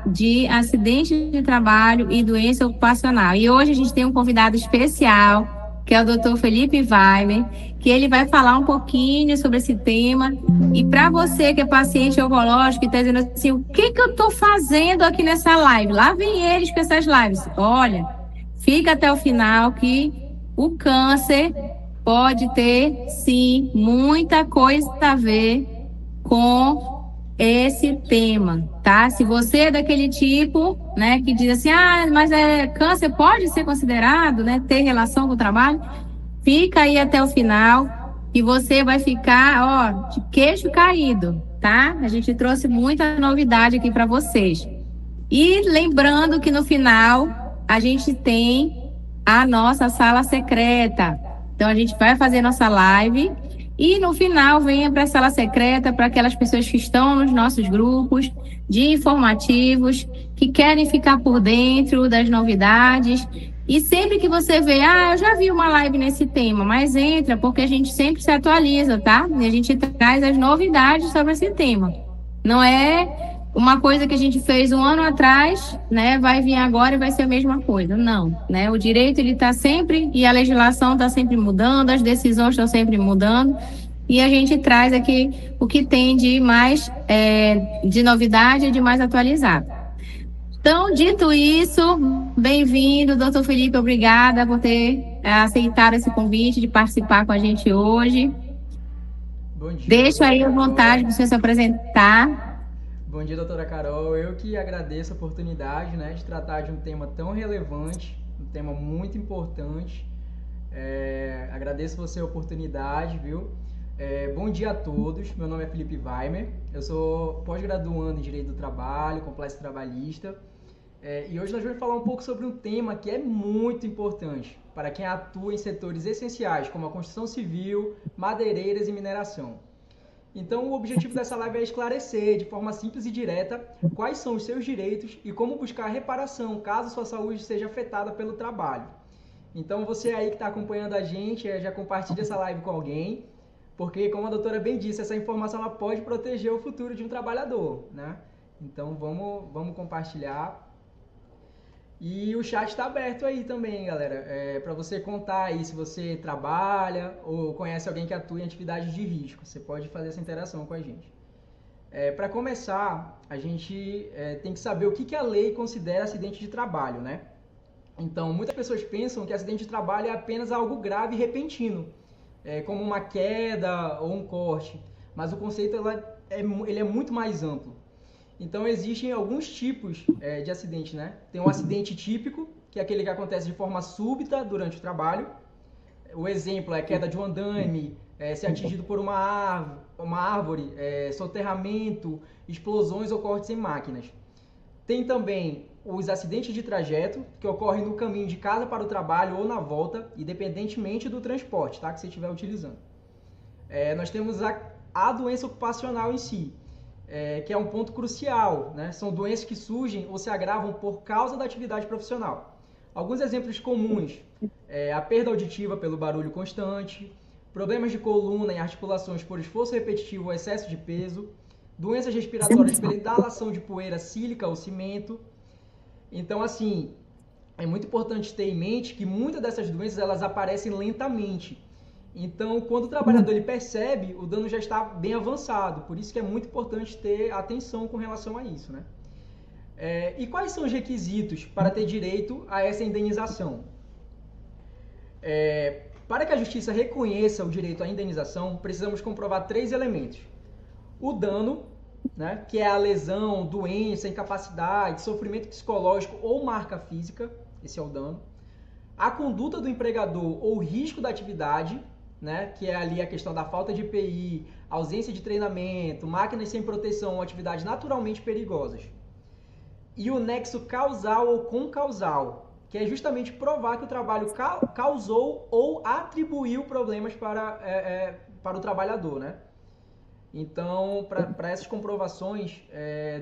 de acidente de trabalho e doença ocupacional. E hoje a gente tem um convidado especial, que é o Dr. Felipe Weimer, que ele vai falar um pouquinho sobre esse tema. E para você que é paciente oncológico e está dizendo assim, o que que eu estou fazendo aqui nessa live? Lá vem eles com essas lives. Olha, fica até o final que o câncer pode ter, sim, muita coisa a ver com esse tema, tá? Se você é daquele tipo, né, que diz assim, mas câncer pode ser considerado, né, ter relação com o trabalho, fica aí até o final e você vai ficar, ó, de queixo caído, tá? A gente trouxe muita novidade aqui para vocês. E lembrando que no final a gente tem a nossa sala secreta. Então a gente vai fazer nossa live e no final venha para a sala secreta para aquelas pessoas que estão nos nossos grupos de informativos, que querem ficar por dentro das novidades. E sempre que você vê, eu já vi uma live nesse tema, mas entra, porque a gente sempre se atualiza, tá? E a gente traz as novidades sobre esse tema. Não é uma coisa que a gente fez um ano atrás, né, vai vir agora e vai ser a mesma coisa. Não, né? O direito ele está sempre e a legislação está sempre mudando, as decisões estão sempre mudando e a gente traz aqui o que tem de mais de novidade e de mais atualizado. Então, dito isso, bem-vindo, doutor Felipe, obrigada por ter aceitado esse convite de participar com a gente hoje. Bom dia, Deixo doutora aí à vontade Carol. para você se apresentar. Bom dia, doutora Carol. Eu que agradeço a oportunidade, né, de tratar de um tema tão relevante, um tema muito importante. Agradeço você a oportunidade, viu? Bom dia a todos. Meu nome é Felipe Weimer. Eu sou pós-graduando em Direito do Trabalho, complexo trabalhista. E hoje nós vamos falar um pouco sobre um tema que é muito importante para quem atua em setores essenciais, como a construção civil, madeireiras e mineração. Então, o objetivo dessa live é esclarecer, de forma simples e direta, quais são os seus direitos e como buscar reparação, caso sua saúde seja afetada pelo trabalho. Então, você aí que está acompanhando a gente, já compartilha essa live com alguém, porque, como a doutora bem disse, essa informação ela pode proteger o futuro de um trabalhador, né? Então, vamos compartilhar. E o chat está aberto aí também, galera, para você contar aí se você trabalha ou conhece alguém que atua em atividades de risco. Você pode fazer essa interação com a gente. Para começar, a gente tem que saber o que a lei considera acidente de trabalho, né? Então, muitas pessoas pensam que acidente de trabalho é apenas algo grave e repentino, como uma queda ou um corte, mas o conceito ele é muito mais amplo. Então, existem alguns tipos de acidente, né? Tem um acidente típico, que é aquele que acontece de forma súbita durante o trabalho. O exemplo é queda de um andaime, ser atingido por uma árvore, soterramento, explosões ou cortes em máquinas. Tem também os acidentes de trajeto, que ocorrem no caminho de casa para o trabalho ou na volta, independentemente do transporte, tá? Que você estiver utilizando. Nós temos a doença ocupacional em si, que é um ponto crucial, né? São doenças que surgem ou se agravam por causa da atividade profissional. Alguns exemplos comuns, a perda auditiva pelo barulho constante, problemas de coluna e articulações por esforço repetitivo ou excesso de peso, doenças respiratórias pela inalação de poeira sílica ou cimento. Então, assim, é muito importante ter em mente que muitas dessas doenças elas aparecem lentamente. Então, quando o trabalhador ele percebe, o dano já está bem avançado. Por isso que é muito importante ter atenção com relação a isso, né? E quais são os requisitos para ter direito a essa indenização? Para que a justiça reconheça o direito à indenização, precisamos comprovar 3 elementos. O dano, né, que é a lesão, doença, incapacidade, sofrimento psicológico ou marca física, esse é o dano. A conduta do empregador ou risco da atividade, né, que é ali a questão da falta de EPI, ausência de treinamento, máquinas sem proteção ou atividades naturalmente perigosas. E o nexo causal ou concausal, que é justamente provar que o trabalho causou ou atribuiu problemas para o trabalhador, né? Então, para essas comprovações,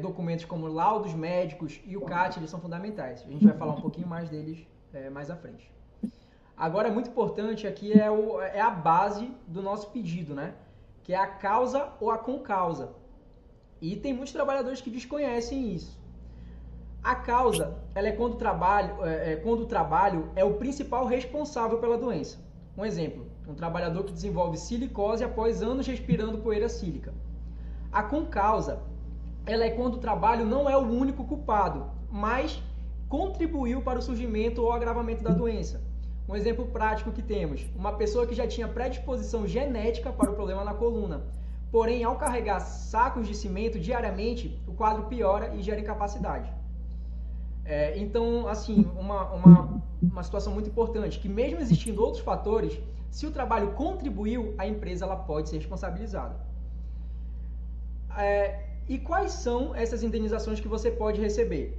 documentos como laudos médicos e o CAT, eles são fundamentais. A gente vai falar um pouquinho mais deles mais à frente. Agora, muito importante aqui é a base do nosso pedido, né? Que é a causa ou a concausa. E tem muitos trabalhadores que desconhecem isso. A causa, ela é quando o trabalho é o principal responsável pela doença. Um exemplo, um trabalhador que desenvolve silicose após anos respirando poeira sílica. A concausa, ela é quando o trabalho não é o único culpado, mas contribuiu para o surgimento ou agravamento da doença. Um exemplo prático que temos, uma pessoa que já tinha predisposição genética para o problema na coluna, porém, ao carregar sacos de cimento diariamente, o quadro piora e gera incapacidade. Então, assim, uma situação muito importante, que mesmo existindo outros fatores, se o trabalho contribuiu, a empresa ela pode ser responsabilizada. E quais são essas indenizações que você pode receber?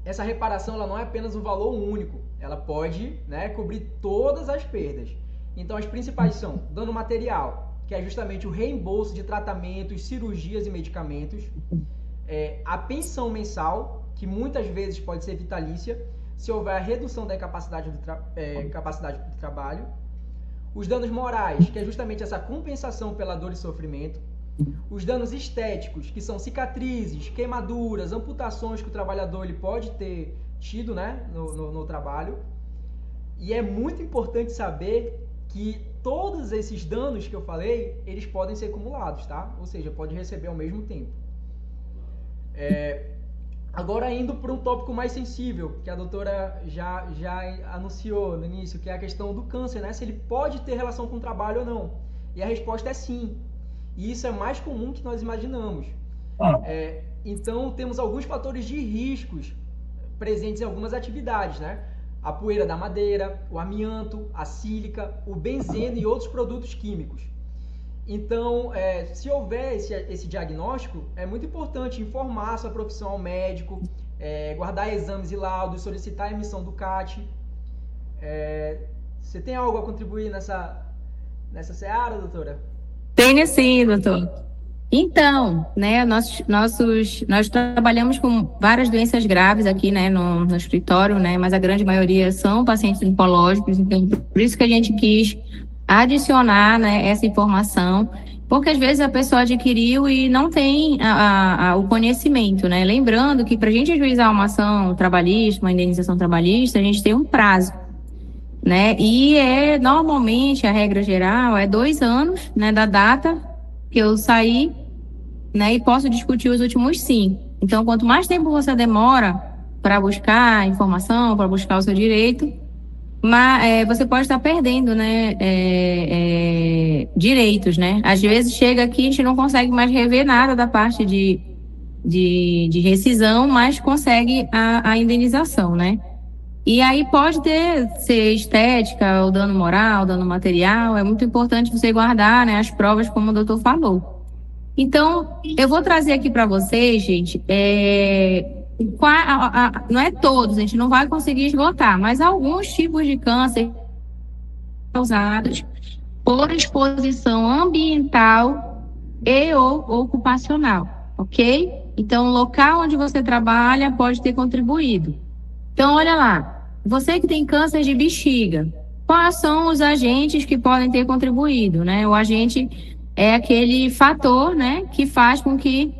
Essa reparação ela não é apenas um valor único, ela pode, né, cobrir todas as perdas. Então, as principais são dano material, que é justamente o reembolso de tratamentos, cirurgias e medicamentos, a pensão mensal, que muitas vezes pode ser vitalícia, se houver a redução da capacidade do trabalho, os danos morais, que é justamente essa compensação pela dor e sofrimento, os danos estéticos, que são cicatrizes, queimaduras, amputações que o trabalhador ele pode ter tido, né, no trabalho. E é muito importante saber que todos esses danos que eu falei, eles podem ser acumulados, tá? Ou seja, pode receber ao mesmo tempo. Agora indo para um tópico mais sensível, que a doutora já anunciou no início, que é a questão do câncer, né? Se ele pode ter relação com o trabalho ou não. E a resposta é sim. E isso é mais comum que nós imaginamos. Então, temos alguns fatores de riscos presentes em algumas atividades, né? A poeira da madeira, o amianto, a sílica, o benzeno e outros produtos químicos. Então, se houver esse diagnóstico, é muito importante informar a sua profissão ao médico, guardar exames e laudos, solicitar a emissão do CAT. Você tem algo a contribuir nessa seara, doutora? Tenho sim, doutor. Então, né, nós trabalhamos com várias doenças graves aqui, né, no escritório, né, mas a grande maioria são pacientes oncológicos, então por isso que a gente quis adicionar, né, essa informação, porque às vezes a pessoa adquiriu e não tem o conhecimento, né, lembrando que para a gente ajuizar uma ação trabalhista, uma indenização trabalhista, a gente tem um prazo, né, e normalmente a regra geral é 2 anos, né, da data que eu saí, né, e posso discutir os últimos 5. Então, quanto mais tempo você demora para buscar informação, para buscar o seu direito, mas você pode estar perdendo, né, direitos, né? Às vezes chega aqui, a gente não consegue mais rever nada da parte de rescisão, mas consegue a indenização, né? E aí pode ser estética, o dano moral, o dano material, é muito importante você guardar, né, as provas, como o doutor falou. Então, eu vou trazer aqui para vocês, gente, não é todos, a gente não vai conseguir esgotar, mas alguns tipos de câncer causados por exposição ambiental e ou ocupacional, ok? Então, o local onde você trabalha pode ter contribuído. Então, olha lá, você que tem câncer de bexiga, quais são os agentes que podem ter contribuído, né? O agente é aquele fator, né, que faz com que,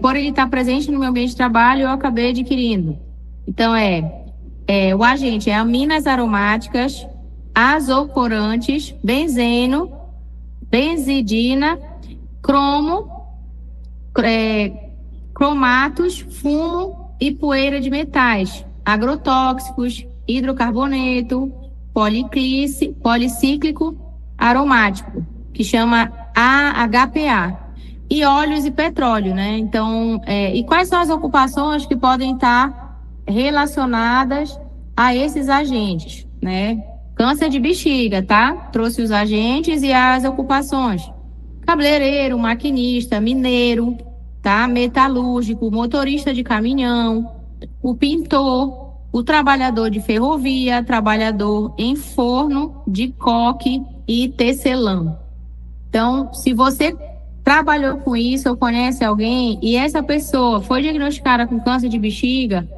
por ele estar presente no meu ambiente de trabalho, eu acabei adquirindo. Então, o agente é aminas aromáticas, azocorantes, benzeno, benzidina, cromatos, fumo e poeira de metais, agrotóxicos, hidrocarboneto, policíclico aromático, que chama AHPA, e óleos e petróleo, né? Então, e quais são as ocupações que podem estar relacionadas a esses agentes, né? Câncer de bexiga, tá? Trouxe os agentes e as ocupações. Cabeleireiro, maquinista, mineiro, tá? Metalúrgico, motorista de caminhão, o pintor, o trabalhador de ferrovia, trabalhador em forno, de coque e tecelão. Então, se você trabalhou com isso ou conhece alguém e essa pessoa foi diagnosticada com câncer de bexiga,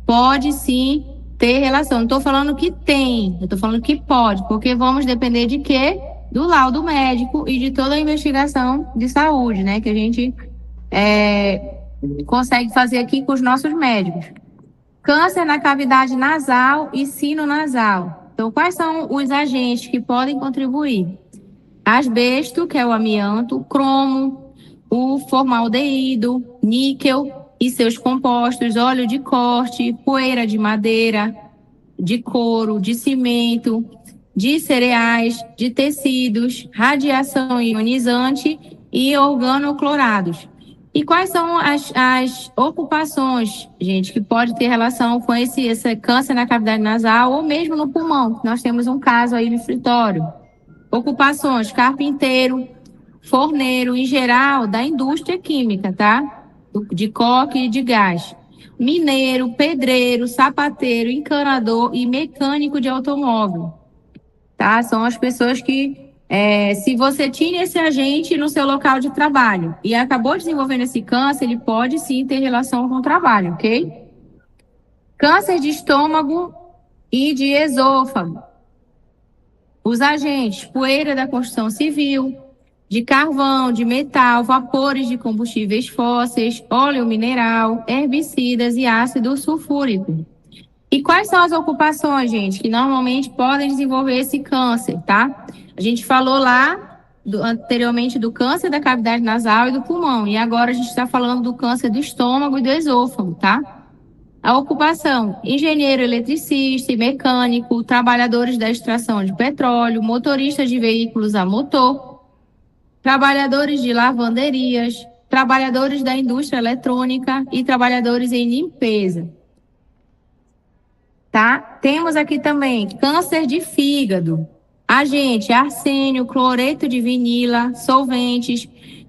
pode sim ter relação. Não estou falando que tem, eu estou falando que pode, porque vamos depender de quê? Do laudo médico e de toda a investigação de saúde, né? Que a gente consegue fazer aqui com os nossos médicos. Câncer na cavidade nasal e sino-nasal. Então, quais são os agentes que podem contribuir? Asbesto, que é o amianto, cromo, o formaldeído, níquel e seus compostos, óleo de corte, poeira de madeira, de couro, de cimento, de cereais, de tecidos, radiação ionizante e organoclorados. E quais são as ocupações, gente, que pode ter relação com esse câncer na cavidade nasal ou mesmo no pulmão? Nós temos um caso aí no escritório. Ocupações, carpinteiro, forneiro, em geral, da indústria química, tá? De coque e de gás. Mineiro, pedreiro, sapateiro, encanador e mecânico de automóvel, tá? São as pessoas que, se você tinha esse agente no seu local de trabalho e acabou desenvolvendo esse câncer, ele pode sim ter relação com o trabalho, ok? Câncer de estômago e de esôfago. Os agentes, poeira da construção civil, de carvão, de metal, vapores de combustíveis fósseis, óleo mineral, herbicidas e ácido sulfúrico. E quais são as ocupações, gente, que normalmente podem desenvolver esse câncer, tá? A gente falou lá anteriormente do câncer da cavidade nasal e do pulmão, e agora a gente está falando do câncer do estômago e do esôfago, tá? A ocupação, engenheiro eletricista e mecânico, trabalhadores da extração de petróleo, motoristas de veículos a motor, trabalhadores de lavanderias, trabalhadores da indústria eletrônica e trabalhadores em limpeza. Tá? Temos aqui também câncer de fígado, agente, arsênio, cloreto de vinila, solventes,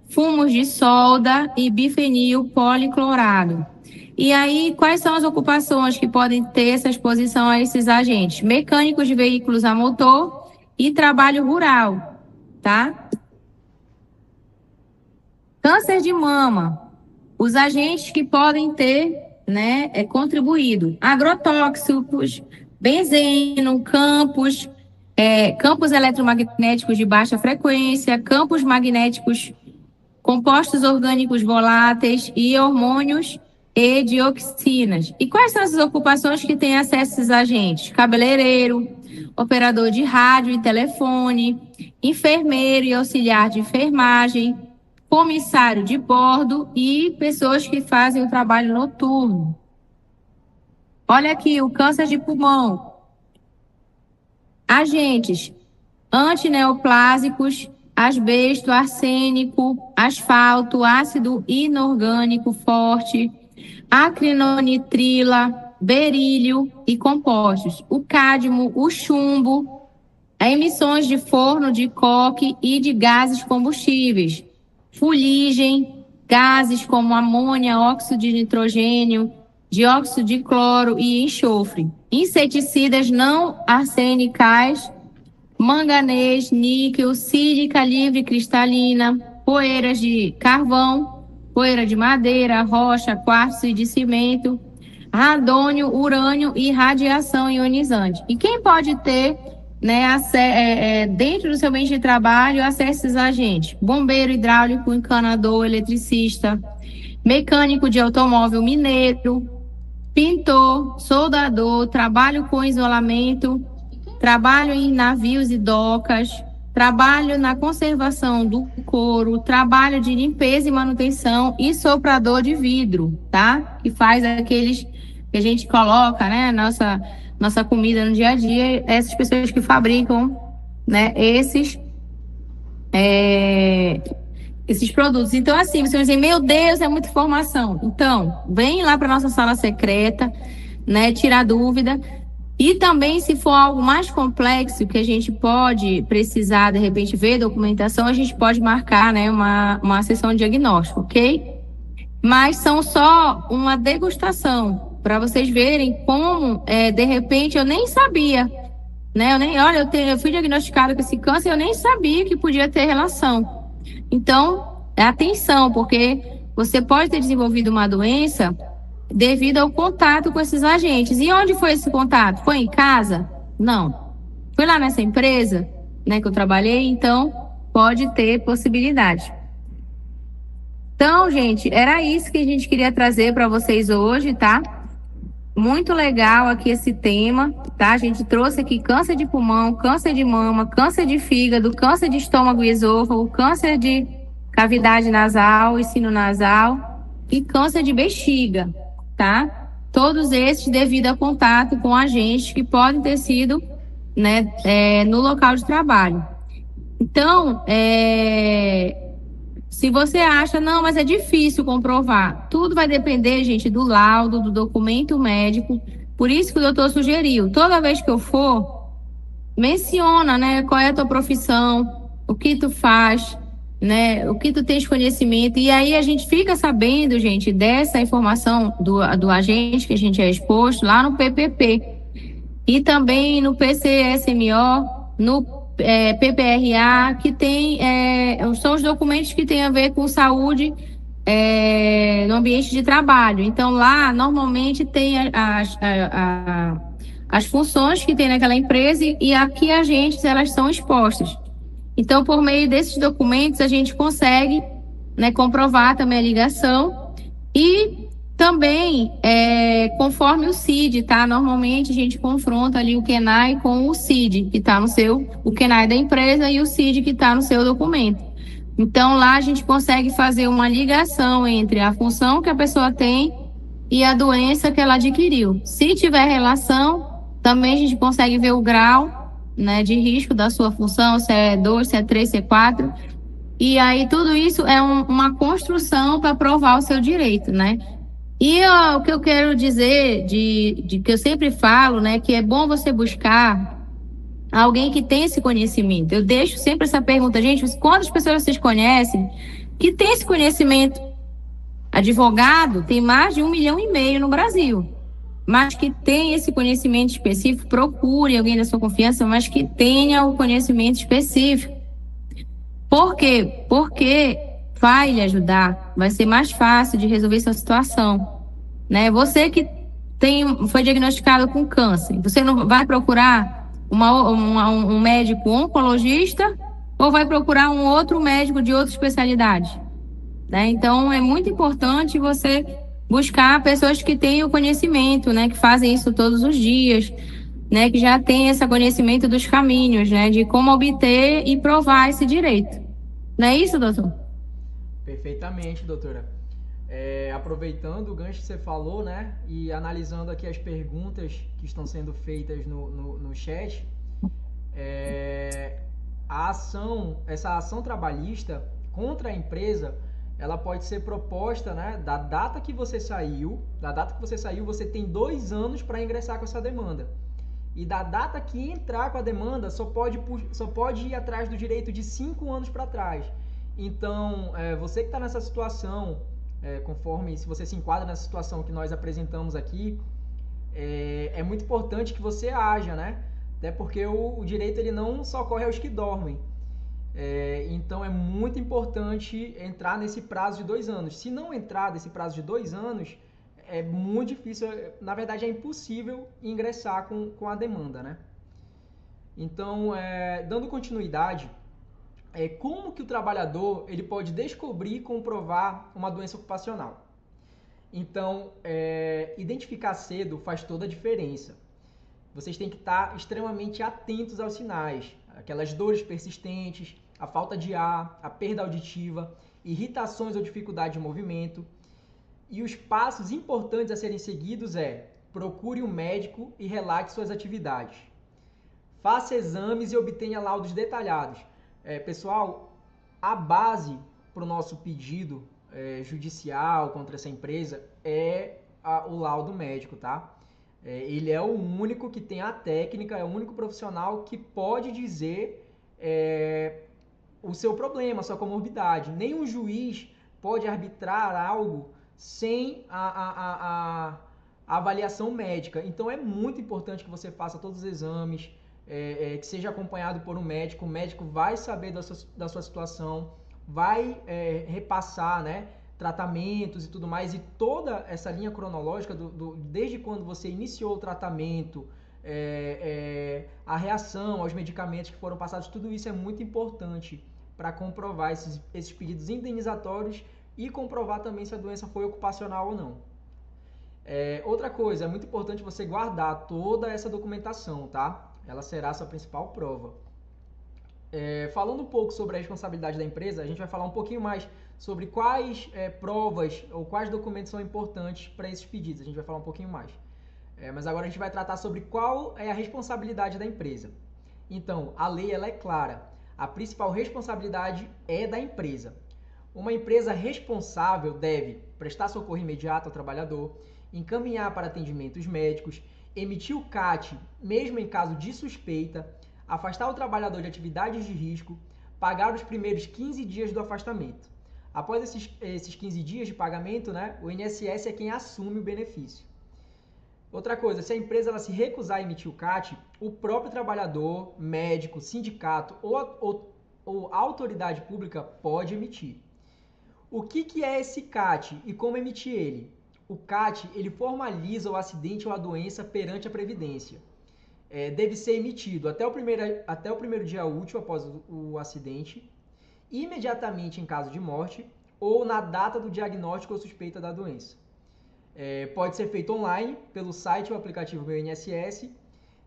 fumos de solda e bifenil policlorado. E aí, quais são as ocupações que podem ter essa exposição a esses agentes? Mecânicos de veículos a motor e trabalho rural, tá? Câncer de mama, os agentes que podem ter, né, contribuído. Agrotóxicos, benzeno, campos eletromagnéticos de baixa frequência, campos magnéticos, compostos orgânicos voláteis e hormônios e dioxinas. E quais são as ocupações que têm acesso a esses agentes? Cabeleireiro, operador de rádio e telefone, enfermeiro e auxiliar de enfermagem, comissário de bordo e pessoas que fazem o trabalho noturno. Olha aqui, o câncer de pulmão. Agentes antineoplásicos, asbesto, arsênico, asfalto, ácido inorgânico forte, acrinonitrila, berílio e compostos. O cádmio, o chumbo, emissões de forno de coque e de gases combustíveis, fuligem, gases como amônia, óxido de nitrogênio, dióxido de cloro e enxofre, inseticidas não arsenicais, manganês, níquel, sílica livre cristalina, poeiras de carvão, poeira de madeira, rocha, quartzo e de cimento, radônio, urânio e radiação ionizante. E quem pode ter, né, dentro do seu ambiente de trabalho, acesso a esses agentes? Bombeiro hidráulico, encanador, eletricista, mecânico de automóvel mineiro, pintor, soldador, trabalho com isolamento, trabalho em navios e docas, trabalho na conservação do couro, trabalho de limpeza e manutenção e soprador de vidro, tá? Que faz aqueles que a gente coloca, né, nossa comida no dia a dia, essas pessoas que fabricam, né, esses produtos. Então, assim, você vai dizer, meu Deus, é muita informação. Então, vem lá para nossa sala secreta, né, tirar dúvida. E também, se for algo mais complexo, que a gente pode precisar, de repente, ver documentação, a gente pode marcar, né, uma sessão de diagnóstico, ok? Mas são só uma degustação, para vocês verem como, de repente, eu nem sabia, né? Eu fui diagnosticada com esse câncer, eu nem sabia que podia ter relação. Então, atenção, porque você pode ter desenvolvido uma doença devido ao contato com esses agentes. E onde foi esse contato? Foi em casa? Não. Foi lá nessa empresa, né, que eu trabalhei, então pode ter possibilidade. Então, gente, era isso que a gente queria trazer para vocês hoje, tá? Muito legal aqui esse tema, tá? A gente trouxe aqui câncer de pulmão, câncer de mama, câncer de fígado, câncer de estômago e esôfago, câncer de cavidade nasal e sino nasal e câncer de bexiga, tá? Todos esses devido a contato com agentes que podem ter sido, né, no local de trabalho. Então, se você acha, não, mas é difícil comprovar, tudo vai depender, gente, do laudo, do documento médico. Por isso que o doutor sugeriu, toda vez que eu for, menciona, né, qual é a tua profissão, o que tu faz, né, o que tu tens conhecimento. E aí a gente fica sabendo, gente, dessa informação do agente que a gente é exposto lá no PPP. E também no PCSMO, no PPRA, que são os documentos que têm a ver com saúde no ambiente de trabalho. Então, lá, normalmente, tem as funções que tem naquela empresa e aqui agentes, elas são expostas. Então, por meio desses documentos, a gente consegue, né, comprovar também a ligação e também, conforme o CID, tá? Normalmente a gente confronta ali o KENAI com o CID, que está o KENAI da empresa e o CID que está no seu documento. Então, lá a gente consegue fazer uma ligação entre a função que a pessoa tem e a doença que ela adquiriu. Se tiver relação, também a gente consegue ver o grau, né, de risco da sua função, se é 2, se é 3, se é 4. E aí tudo isso é uma construção para provar o seu direito, né? E o que eu quero dizer, de que eu sempre falo, né, que é bom você buscar alguém que tem esse conhecimento. Eu deixo sempre essa pergunta, gente, quantas pessoas vocês conhecem que tem esse conhecimento? Advogado tem mais de 1,5 milhão no Brasil, mas que tem esse conhecimento específico, procure alguém da sua confiança, mas que tenha o conhecimento específico. Por quê? Porque vai lhe ajudar, vai ser mais fácil de resolver sua situação, né? Você que foi diagnosticado com câncer, você não vai procurar um médico oncologista ou vai procurar um outro médico de outra especialidade, né? Então, é muito importante você buscar pessoas que tenham conhecimento, né? Que fazem isso todos os dias, né? Que já têm esse conhecimento dos caminhos, né? De como obter e provar esse direito. Não é isso, doutor? Perfeitamente, doutora. Aproveitando o gancho que você falou, né, e analisando aqui as perguntas que estão sendo feitas no chat, essa ação trabalhista contra a empresa, ela pode ser proposta, né, da data que você saiu, você tem 2 anos para ingressar com essa demanda. E da data que entrar com a demanda, só pode ir atrás do direito de 5 anos para trás. Então, você que está nessa situação, se você se enquadra nessa situação que nós apresentamos aqui, é muito importante que você haja, né? Até porque o direito ele não socorre aos que dormem. Então, é muito importante entrar nesse prazo de 2 anos. Se não entrar nesse prazo de 2 anos, é muito difícil, na verdade é impossível ingressar com a demanda, né? Então, dando continuidade, como que o trabalhador ele pode descobrir e comprovar uma doença ocupacional? Então, identificar cedo faz toda a diferença. Vocês têm que estar extremamente atentos aos sinais, aquelas dores persistentes, a falta de ar, a perda auditiva, irritações ou dificuldade de movimento. E os passos importantes a serem seguidos procure um médico e relate suas atividades. Faça exames e obtenha laudos detalhados. Pessoal, a base para o nosso pedido judicial contra essa empresa o laudo médico, tá? Ele é o único que tem a técnica, é o único profissional que pode dizer o seu problema, a sua comorbidade. Nenhum juiz pode arbitrar algo sem a avaliação médica. Então, é muito importante que você faça todos os exames, que seja acompanhado por um médico. O médico vai saber da sua situação, vai repassar, né, tratamentos e tudo mais, e toda essa linha cronológica desde quando você iniciou o tratamento, a reação aos medicamentos que foram passados, tudo isso é muito importante para comprovar esses pedidos indenizatórios e comprovar também se a doença foi ocupacional ou não. Outra coisa, é muito importante você guardar toda essa documentação, tá? Ela será a sua principal prova. Falando um pouco sobre a responsabilidade da empresa, a gente vai falar um pouquinho mais sobre quais provas ou quais documentos são importantes para esses pedidos. A gente vai falar um pouquinho mais. Mas agora a gente vai tratar sobre qual é a responsabilidade da empresa. Então, a lei ela é clara. A principal responsabilidade é da empresa. Uma empresa responsável deve prestar socorro imediato ao trabalhador, encaminhar para atendimentos médicos, emitir o CAT, mesmo em caso de suspeita, afastar o trabalhador de atividades de risco, pagar os primeiros 15 dias do afastamento. Após esses 15 dias de pagamento, né, o INSS é quem assume o benefício. Outra coisa, se a empresa ela se recusar a emitir o CAT, o próprio trabalhador, médico, sindicato ou autoridade pública pode emitir. O que é esse CAT e como emitir ele? O CAT ele formaliza o acidente ou a doença perante a Previdência. Deve ser emitido até o primeiro dia útil após o acidente, imediatamente em caso de morte ou na data do diagnóstico ou suspeita da doença. Pode ser feito online, pelo site ou aplicativo Meu INSS,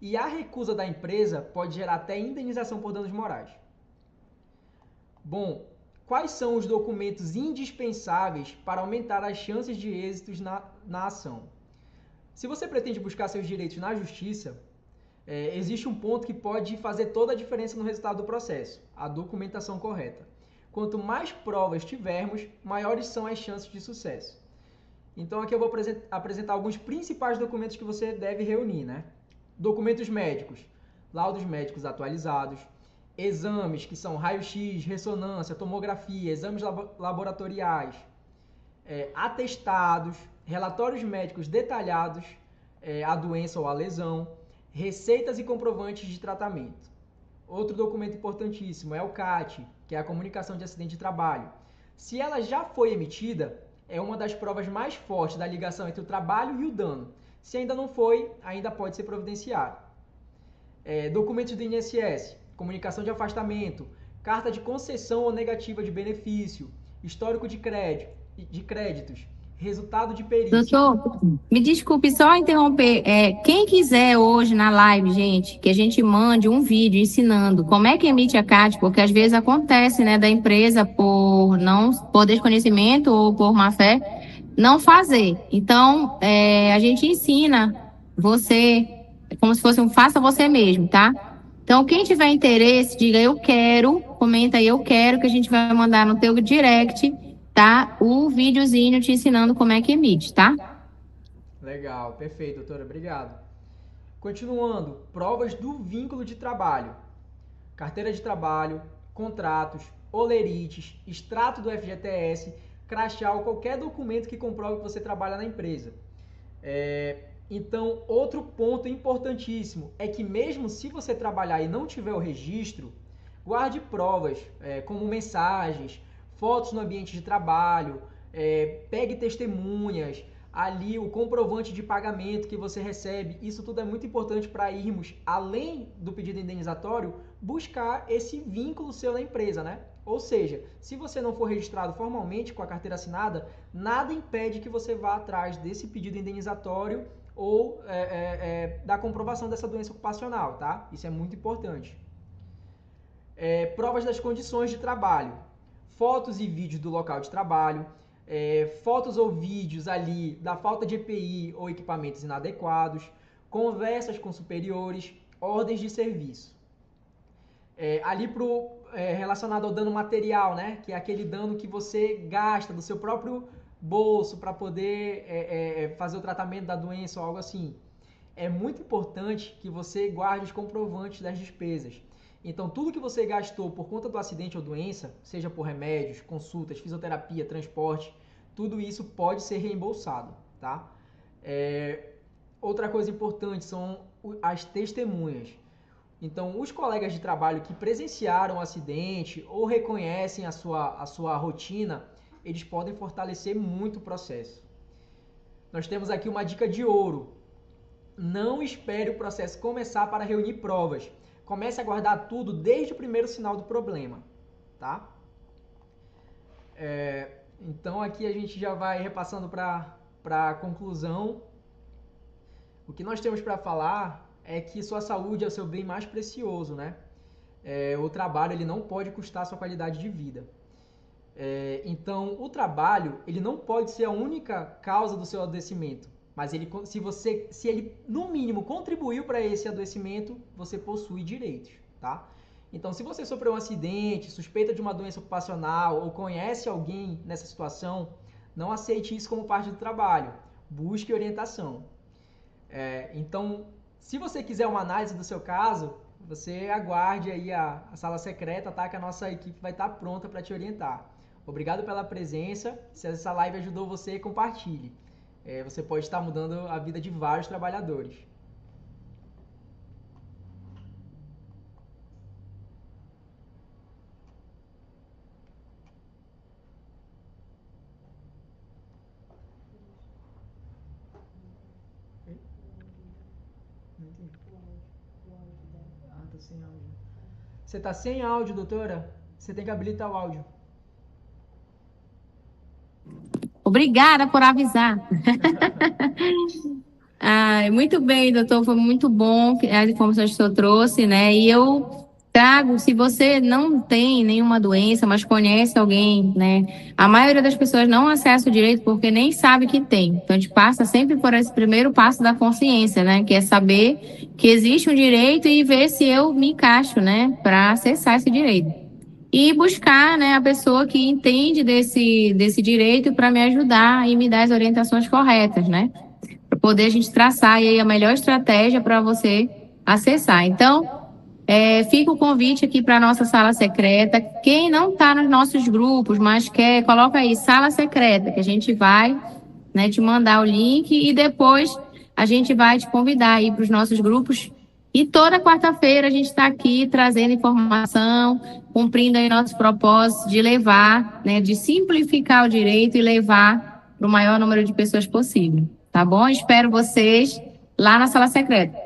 e a recusa da empresa pode gerar até indenização por danos morais. Bom, quais são os documentos indispensáveis para aumentar as chances de êxitos na ação? Se você pretende buscar seus direitos na justiça, existe um ponto que pode fazer toda a diferença no resultado do processo: a documentação correta. Quanto mais provas tivermos, maiores são as chances de sucesso. Então aqui eu vou apresentar alguns principais documentos que você deve reunir, né? Documentos médicos, laudos médicos atualizados, exames que são raio-x, ressonância, tomografia, exames laboratoriais, atestados, relatórios médicos detalhados, a doença ou a lesão, receitas e comprovantes de tratamento. Outro documento importantíssimo é o CAT, que é a comunicação de acidente de trabalho. Se ela já foi emitida, é uma das provas mais fortes da ligação entre o trabalho e o dano. Se ainda não foi, ainda pode ser providenciado. Documentos do INSS, comunicação de afastamento, carta de concessão ou negativa de benefício, histórico de créditos, resultado de perícia. Doutor, me desculpe só interromper. Quem quiser hoje na live, gente, que a gente mande um vídeo ensinando como é que emite a CAT, porque às vezes acontece, né, da empresa por desconhecimento ou por má fé, não fazer. Então, a gente ensina você, como se fosse um faça você mesmo, tá? Então, quem tiver interesse, diga eu quero, comenta aí eu quero, que a gente vai mandar no teu direct, tá? O videozinho te ensinando como é que emite, tá? Legal, perfeito, doutora, obrigado. Continuando, provas do vínculo de trabalho. Carteira de trabalho, contratos, olerites, extrato do FGTS, crachá ou qualquer documento que comprove que você trabalha na empresa. Então, outro ponto importantíssimo é que mesmo se você trabalhar e não tiver o registro, guarde provas, como mensagens, fotos no ambiente de trabalho, pegue testemunhas, ali o comprovante de pagamento que você recebe. Isso tudo é muito importante para irmos, além do pedido indenizatório, buscar esse vínculo seu na empresa, né? Ou seja, se você não for registrado formalmente com a carteira assinada, nada impede que você vá atrás desse pedido indenizatório ou da comprovação dessa doença ocupacional, tá? Isso é muito importante. Provas das condições de trabalho, fotos e vídeos do local de trabalho, fotos ou vídeos ali da falta de EPI ou equipamentos inadequados, conversas com superiores, ordens de serviço. Ali relacionado ao dano material, né? Que é aquele dano que você gasta do seu próprio bolso para poder fazer o tratamento da doença ou algo assim. É muito importante que você guarde os comprovantes das despesas. Então, tudo que você gastou por conta do acidente ou doença, seja por remédios, consultas, fisioterapia, transporte, tudo isso pode ser reembolsado, tá? Outra coisa importante são as testemunhas. Então, os colegas de trabalho que presenciaram o acidente ou reconhecem a sua rotina, eles podem fortalecer muito o processo. Nós temos aqui uma dica de ouro. Não espere o processo começar para reunir provas. Comece a guardar tudo desde o primeiro sinal do problema, tá? Então aqui a gente já vai repassando para a conclusão. O que nós temos para falar é que sua saúde é o seu bem mais precioso, né? O trabalho ele não pode custar sua qualidade de vida. Então o trabalho ele não pode ser a única causa do seu adoecimento, mas se ele no mínimo contribuiu para esse adoecimento, você possui direitos, tá? Então, se você sofreu um acidente, suspeita de uma doença ocupacional ou conhece alguém nessa situação, não aceite isso como parte do trabalho. Busque orientação. Então, se você quiser uma análise do seu caso, você aguarde aí a sala secreta, tá? Que a nossa equipe vai estar pronta para te orientar. Obrigado pela presença. Se essa live ajudou você, compartilhe. Você pode estar mudando a vida de vários trabalhadores. Tá sem áudio. Você tá sem áudio, doutora? Você tem que habilitar o áudio. Obrigada por avisar. Muito bem, doutor, foi muito bom as informações que o senhor trouxe, né? E eu trago, se você não tem nenhuma doença, mas conhece alguém, né? A maioria das pessoas não acessa o direito porque nem sabe que tem. Então, a gente passa sempre por esse primeiro passo da consciência, né? Que é saber que existe um direito e ver se eu me encaixo, né? Para acessar esse direito. E buscar, né, a pessoa que entende desse direito para me ajudar e me dar as orientações corretas, né? Para poder a gente traçar aí a melhor estratégia para você acessar. Então, fica o convite aqui para a nossa sala secreta. Quem não está nos nossos grupos, mas quer, coloca aí, sala secreta, que a gente vai, né, te mandar o link e depois a gente vai te convidar aí para os nossos grupos. E toda quarta-feira a gente está aqui trazendo informação, cumprindo aí nosso propósito de levar, né, de simplificar o direito e levar para o maior número de pessoas possível. Tá bom? Espero vocês lá na sala secreta.